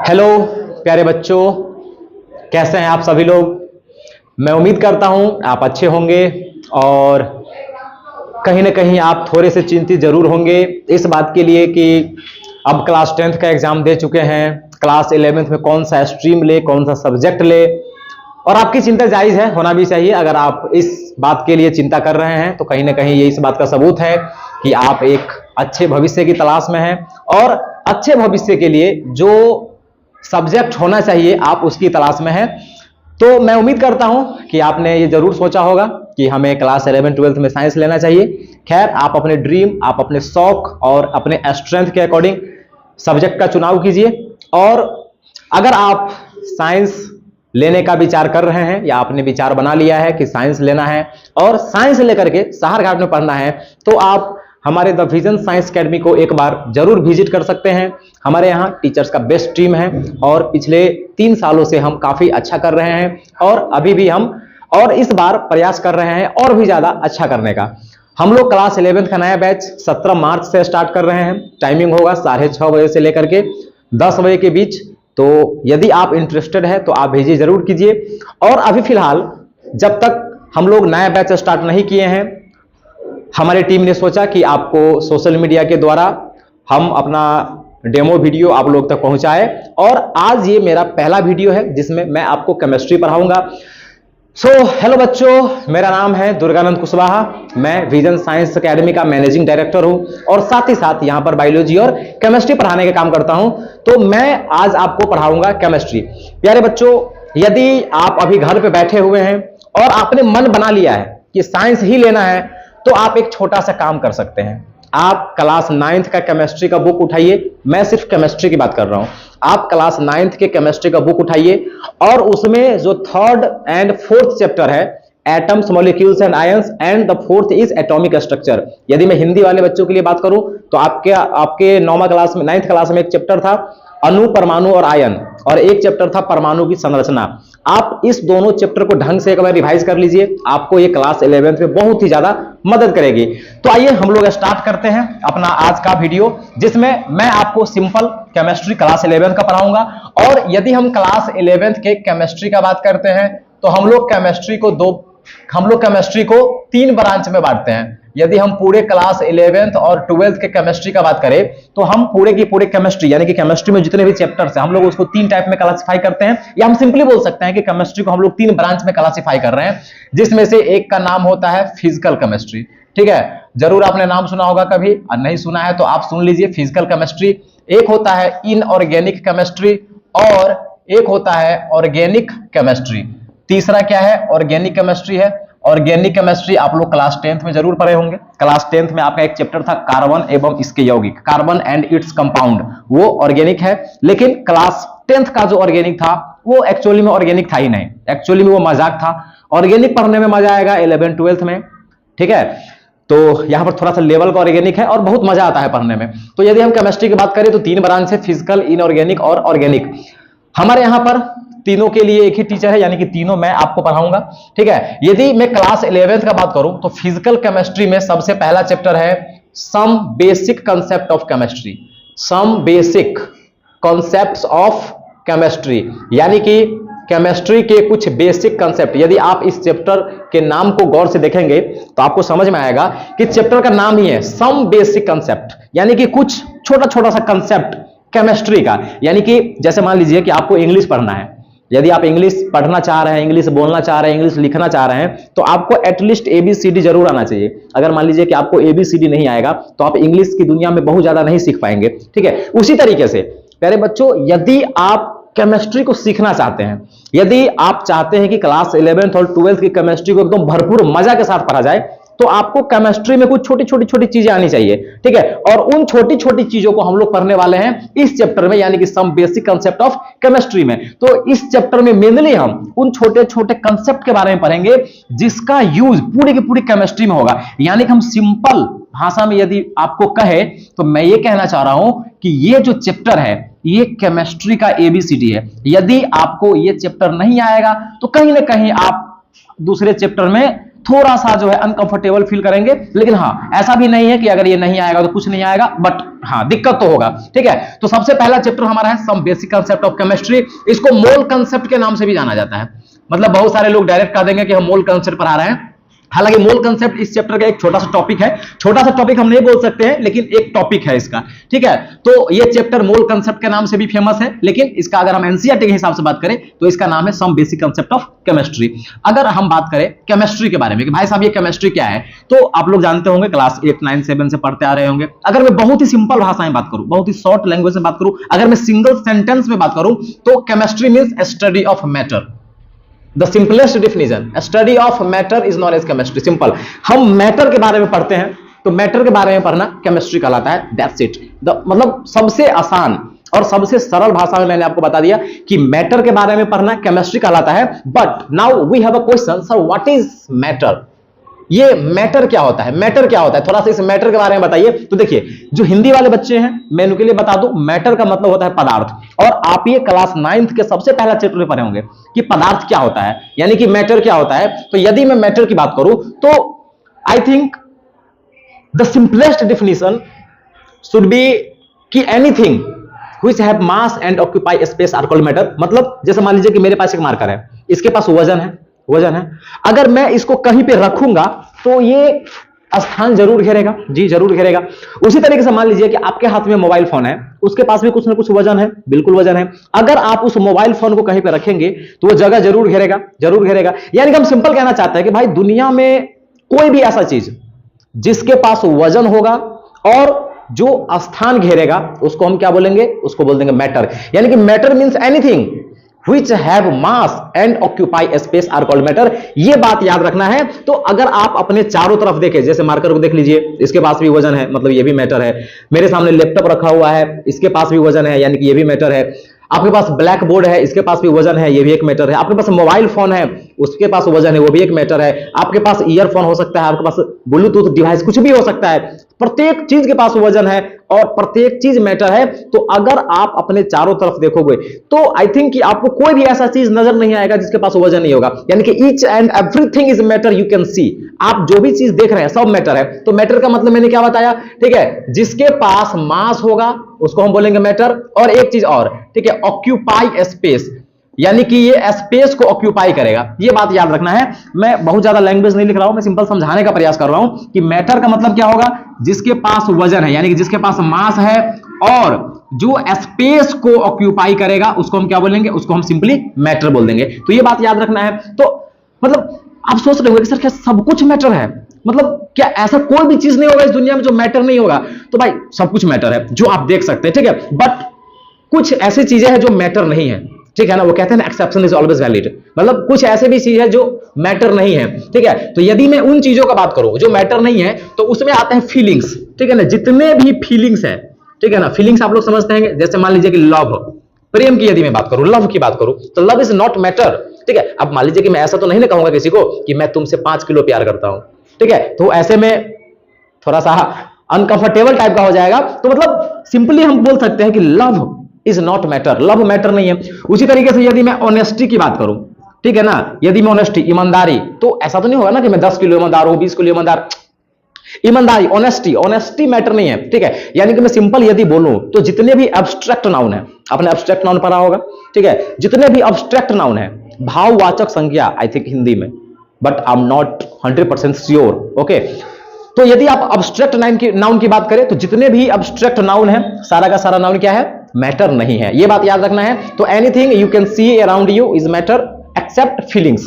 Hello प्यारे बच्चों, कैसे हैं आप सभी लोग। मैं उम्मीद करता हूं आप अच्छे होंगे और कहीं ना कहीं आप थोड़े से चिंतित जरूर होंगे इस बात के लिए कि अब क्लास 10th का एग्जाम दे चुके हैं, क्लास 11th में कौन सा स्ट्रीम ले, कौन सा सब्जेक्ट ले। और आपकी चिंता जायज है, होना भी चाहिए। अगर आप इस बात के लिए चिंता कर रहे हैं तो कहीं ना कहीं ये इस बात का सबूत है कि आप एक अच्छे भविष्य की तलाश में हैं और अच्छे भविष्य के लिए जो सब्जेक्ट होना चाहिए आप उसकी तलाश में हैं। तो मैं उम्मीद करता हूं कि आपने ये जरूर सोचा होगा कि हमें क्लास 11-12 में साइंस लेना चाहिए। खैर, आप अपने ड्रीम, आप अपने शौक और अपने स्ट्रेंथ के अकॉर्डिंग सब्जेक्ट का चुनाव कीजिए। और अगर आप साइंस लेने का विचार कर रहे हैं या आपने विचार बना लिया है कि साइंस लेना है और साइंस लेकर के सहारघाट में पढ़ना है, तो आप हमारे द विजन साइंस एकेडमी को एक बार जरूर विजिट कर सकते हैं। हमारे यहाँ टीचर्स का बेस्ट टीम है और पिछले 3 सालों से हम काफी अच्छा कर रहे हैं और अभी भी हम और इस बार प्रयास कर रहे हैं और भी ज्यादा अच्छा करने का। हम लोग क्लास 11th का नया बैच 17 मार्च से स्टार्ट कर रहे हैं। टाइमिंग होगा 6:30 बजे से लेकर के 10 बजे के बीच। तो यदि आप इंटरेस्टेड है तो आप भेजिए जरूर कीजिए। और अभी फिलहाल जब तक हम लोग नया बैच स्टार्ट नहीं किए हैं, हमारी टीम ने सोचा कि आपको सोशल मीडिया के द्वारा हम अपना डेमो वीडियो आप लोग तक पहुंचाए। और आज ये मेरा पहला वीडियो है जिसमें मैं आपको केमिस्ट्री पढ़ाऊंगा। हेलो बच्चों, मेरा नाम है दुर्गानंद कुशवाहा। मैं विजन साइंस एकेडमी का मैनेजिंग डायरेक्टर हूं और साथ ही साथ यहां पर बायोलॉजी और केमिस्ट्री पढ़ाने का काम करता हूं। तो मैं आज आपको पढ़ाऊंगा केमिस्ट्री। प्यारे बच्चों, यदि आप अभी घर पे बैठे हुए हैं और आपने मन बना लिया है कि साइंस ही लेना है, तो आप एक छोटा सा काम कर सकते हैं। आप क्लास 9th का केमिस्ट्री का बुक उठाइए। मैं सिर्फ केमिस्ट्री की बात कर रहा हूं। आप क्लास 9th के केमिस्ट्री का बुक उठाइए और उसमें जो 3rd and 4th चैप्टर है, atoms, molecules and ions, and the 4th is atomic structure. यदि मैं हिंदी वाले बच्चों के लिए बात करूं तो आपके 9th क्लास में 9th क्लास में एक चैप्टर था अणु, परमाणु और आयन, और एक चैप्टर था परमाणु की संरचना। आप इस दोनों चैप्टर को ढंग से एक बार रिवाइज कर लीजिए, आपको ये क्लास 11th में बहुत ही ज्यादा मदद करेगी। तो आइए हम लोग स्टार्ट करते हैं अपना आज का वीडियो, जिसमें मैं आपको सिंपल केमिस्ट्री क्लास 11th का पढ़ाऊंगा। और यदि हम क्लास 11th के केमिस्ट्री का बात करते हैं तो हम लोग केमिस्ट्री को 3 ब्रांच में बांटते हैं। यदि हम पूरे क्लास 11th और 12th के केमिस्ट्री का बात करें तो हम पूरे की पूरे केमिस्ट्री यानी कि केमिस्ट्री में जितने भी चैप्टर्स हैं हम लोग उसको 3 टाइप में क्लासिफाई करते हैं। या हम सिंपली बोल सकते हैं कि केमिस्ट्री को हम लोग 3 ब्रांच में क्लासिफाई कर रहे हैं, जिसमें से एक का नाम होता है फिजिकल केमिस्ट्री। ठीक है, जरूर आपने नाम सुना होगा कभी, और नहीं सुना है तो आप सुन लीजिए। फिजिकल केमिस्ट्री एक होता है इनऑर्गेनिक केमिस्ट्री और एक होता है ऑर्गेनिक केमिस्ट्री। तीसरा क्या है? ऑर्गेनिक केमिस्ट्री है। ऑर्गेनिक केमिस्ट्री आप लोग क्लास 10th में जरूर पढ़े होंगे। क्लास 10th में आपका एक चैप्टर था कार्बन एवं इसके यौगिक, कार्बन एंड इट्स कंपाउंड, वो ऑर्गेनिक है। लेकिन क्लास 10th का जो ऑर्गेनिक था वो एक्चुअली में ऑर्गेनिक था ही नहीं, एक्चुअली में वो मजाक था। ऑर्गेनिक पढ़ने में मजा आएगा 11-12th में। ठीक है, तो यहां पर थोड़ा सा लेवल का ऑर्गेनिक है और बहुत मजा आता है पढ़ने में। तो यदि हम केमिस्ट्री की बात करें तो 3 ब्रांच है, फिजिकल, इनऑर्गेनिक और ऑर्गेनिक। हमारे यहां पर तीनों के लिए एक ही टीचर है, यानी कि तीनों मैं आपको पढ़ाऊंगा। ठीक है, यदि मैं क्लास 11th का बात करूं तो फिजिकल केमिस्ट्री में सबसे पहला चैप्टर है some basic concept of chemistry. Some basic concepts of chemistry, यानी कि केमिस्ट्री के कुछ बेसिक कांसेप्ट। यदि आप इस चैप्टर के नाम को गौर से देखेंगे तो आपको समझ में आएगा कि चैप्टर का नाम ही है सम बेसिक कांसेप्ट, यानी कि कुछ छोटा छोटा सा कांसेप्ट केमिस्ट्री का। यानी कि जैसे मान लीजिए कि आपको इंग्लिश पढ़ना है, यदि आप इंग्लिश पढ़ना चाह रहे हैं, इंग्लिश बोलना चाह रहे हैं, इंग्लिश लिखना चाह रहे हैं, तो आपको एटलीस्ट ABCD जरूर आना चाहिए। अगर मान लीजिए कि आपको ABCD नहीं आएगा तो आप इंग्लिश की दुनिया में बहुत ज्यादा नहीं सीख पाएंगे। ठीक है, उसी तरीके से प्यारे बच्चों, यदि आप केमिस्ट्री को सीखना चाहते हैं, यदि आप चाहते हैं कि क्लास 11th और 12th की केमिस्ट्री को एकदम भरपूर मजा के साथ पढ़ा जाए, तो आपको केमिस्ट्री में कुछ छोटी छोटी चीजें आनी चाहिए। ठीक है, और उन छोटी छोटी चीजों को हम लोग पढ़ने वाले हैं इस चैप्टर में, यानी कि some basic concept of chemistry में। तो इस चैप्टर में मेनली हम उन छोटे छोटे कांसेप्ट के बारे में पढ़ेंगे जिसका यूज पूरी की पूरी केमिस्ट्री में होगा। यानी कि हम सिंपल भाषा में यदि आपको कहे तो मैं ये कहना चाह रहा हूं कि ये जो चैप्टर है ये केमिस्ट्री का ABCD है। यदि आपको ये चैप्टर नहीं आएगा तो कहीं ना कहीं आप दूसरे चैप्टर में थोड़ा सा जो है अनकंफर्टेबल फील करेंगे, लेकिन हाँ ऐसा भी नहीं है कि अगर ये नहीं आएगा तो कुछ नहीं आएगा, बट हाँ दिक्कत तो होगा। ठीक है, तो सबसे पहला चैप्टर हमारा है some basic concept of chemistry. इसको मोल कंसेप्ट के नाम से भी जाना जाता है। मतलब बहुत सारे लोग डायरेक्ट कह देंगे कि हम मोल कंसेप्ट पढ़ा रहे हैं, हालांकि मोल कंसेप्ट इस चैप्टर का एक छोटा सा टॉपिक है। छोटा सा टॉपिक हम नहीं बोल सकते हैं, लेकिन एक टॉपिक है इसका। ठीक है, तो ये चैप्टर मोल कंसेप्ट के नाम से भी फेमस है, लेकिन इसका अगर हम एनसीईआरटी के हिसाब से बात करें तो इसका नाम है some basic concept of chemistry. अगर हम बात करें केमिस्ट्री के बारे में कि भाई साहब ये केमिस्ट्री क्या है, तो आप लोग जानते होंगे, क्लास 8, 9, 7 से पढ़ते आ रहे होंगे। अगर मैं बहुत ही सिंपल भाषा में बात करूं, बहुत ही शॉर्ट लैंग्वेज में बात करूं, अगर मैं सिंगल सेंटेंस में बात करूं, तो chemistry means study of matter. The simplest definition, study of matter is known as chemistry. Simple. हम मैटर के बारे में पढ़ते हैं, तो मैटर के बारे में पढ़ना केमिस्ट्री कहलाता है। That's it. मतलब सबसे आसान और सबसे सरल भाषा में मैंने आपको बता दिया कि मैटर के बारे में पढ़ना केमिस्ट्री कहलाता है। But now we have a question, sir what is matter? ये मैटर क्या होता है? मैटर क्या होता है? थोड़ा सा इस मैटर के बारे में बताइए। तो देखिए, जो हिंदी वाले बच्चे हैं, मैं उनके लिए बता दूं, मैटर का मतलब होता है पदार्थ। और आप ये क्लास 9th के सबसे पहला चैप्टर में पढ़े होंगे कि पदार्थ क्या होता है, यानी कि मैटर क्या होता है। तो यदि मैं मैटर की बात करूं तो I think the simplest definition should be कि anything which have mass and occupy space are called matter. मतलब जैसे मान लीजिए कि मेरे पास एक मार्कर है, इसके पास वजन है, अगर मैं इसको कहीं पे रखूंगा तो ये स्थान जरूर घेरेगा, जी जरूर घेरेगा। उसी तरीके से मान लीजिए कि आपके हाथ में मोबाइल फोन है, उसके पास भी कुछ ना कुछ वजन है, बिल्कुल वजन है। अगर आप उस मोबाइल फोन को कहीं पे रखेंगे तो वो जगह जरूर घेरेगा, जरूर घेरेगा। यानी कि हम सिंपल कहना चाहते हैं कि भाई दुनिया में कोई भी ऐसा चीज जिसके पास वजन होगा और जो स्थान घेरेगा, उसको हम क्या बोलेंगे? उसको बोल देंगे मैटर। यानी कि matter means anything which have mass and occupy space are called matter। ये बात याद रखना है। तो अगर आप अपने चारों तरफ देखें, जैसे मार्कर को देख लीजिए, इसके पास भी वजन है, मतलब ये भी मैटर है। मेरे सामने लैपटॉप रखा हुआ है, इसके पास भी वजन है, यानी कि ये भी मैटर है। आपके पास ब्लैक बोर्ड है, इसके पास भी वजन है, ये भी एक मैटर है। आपके पास मोबाइल फोन है, उसके पास वजन है, वो भी एक मैटर है। आपके पास ईयरफोन हो सकता है, आपके पास ब्लूटूथ डिवाइस कुछ भी हो सकता है। प्रत्येक चीज के पास वजन है और प्रत्येक चीज मैटर है। तो अगर आप अपने चारों तरफ देखोगे तो आई थिंक कि आपको कोई भी ऐसा चीज नजर नहीं आएगा जिसके पास वजन नहीं होगा। यानी कि each and everything is matter, you can सी। आप जो भी चीज देख रहे हैं सब मैटर है। तो मैटर का मतलब मैंने क्या बताया? ठीक है, जिसके पास मास होगा उसको हम बोलेंगे मैटर। और एक चीज और, ठीक है, ऑक्यूपाई स्पेस, यानी कि ये स्पेस को ऑक्यूपाई करेगा। ये बात याद रखना है। मैं बहुत ज्यादा लैंग्वेज नहीं लिख रहा हूं, मैं सिंपल समझाने का प्रयास कर रहा हूं कि मैटर का मतलब क्या होगा? जिसके पास वजन है, यानी कि जिसके पास मास है और जो स्पेस को ऑक्यूपाई करेगा उसको हम क्या बोलेंगे? उसको हम सिंपली मैटर बोल देंगे। तो ये बात याद रखना है। तो मतलब आप सोच रहे हो कि सर क्या सब कुछ मैटर है? मतलब क्या ऐसा कोई भी चीज नहीं होगा इस दुनिया में जो मैटर नहीं होगा? तो भाई सब कुछ मैटर है जो आप देख सकते हैं, ठीक है। बट कुछ ऐसी चीजें हैं जो मैटर नहीं है, ठीक है ना। वो कहते हैं ना, एक्सेप्शन इज ऑलवेज वैलिड। मतलब कुछ ऐसे भी चीज है जो मैटर नहीं है, ठीक है। तो यदि मैं उन चीजों का बात करूं जो मैटर नहीं है, तो उसमें आते हैं फीलिंग्स, ठीक है ना। जितने भी फीलिंग्स है, ठीक है ना, फीलिंग्स आप लोग समझते हैं। जैसे मान लीजिए कि लव, प्रेम की यदि मैं बात करूं, लव की बात करूं, तो लव इज नॉट मैटर, ठीक है। अब मान लीजिए कि मैं ऐसा तो नहीं ना कहूंगा किसी को कि मैं तुमसे 5 किलो प्यार करता हूं, ठीक है। तो ऐसे में थोड़ा सा अनकंफर्टेबल टाइप का हो जाएगा। तो मतलब सिंपली हम बोल सकते हैं कि love is not matter, love matter नहीं है। उसी तरीके से यदि मैं ऑनेस्टी की बात करूं, ठीक है ना, यदि मैं ऑनेस्टी, ईमानदारी, तो ऐसा तो नहीं होगा ना कि मैं 10 किलो ईमानदार हूं, 20 किलो ईमानदार। ईमानदारी, ऑनेस्टी मैटर नहीं है, ठीक है। यानी कि मैं सिंपल यदि बोलूं तो जितने भी एब्स्ट्रैक्ट नाउन है, आपने एब्स्ट्रैक्ट नाउन पढ़ा होगा, ठीक है। जितने भी एब्स्ट्रैक्ट नाउन है, भाववाचक संज्ञा, आई थिंक हिंदी में, but I am not 100% sure, okay. तो यदि आप एब्स्ट्रैक्ट नाउन की बात करें तो जितने भी एब्स्ट्रैक्ट नाउन है, सारा का सारा नाउन क्या है? मैटर नहीं है। ये बात याद रखना है। तो anything you can see around you is matter except feelings.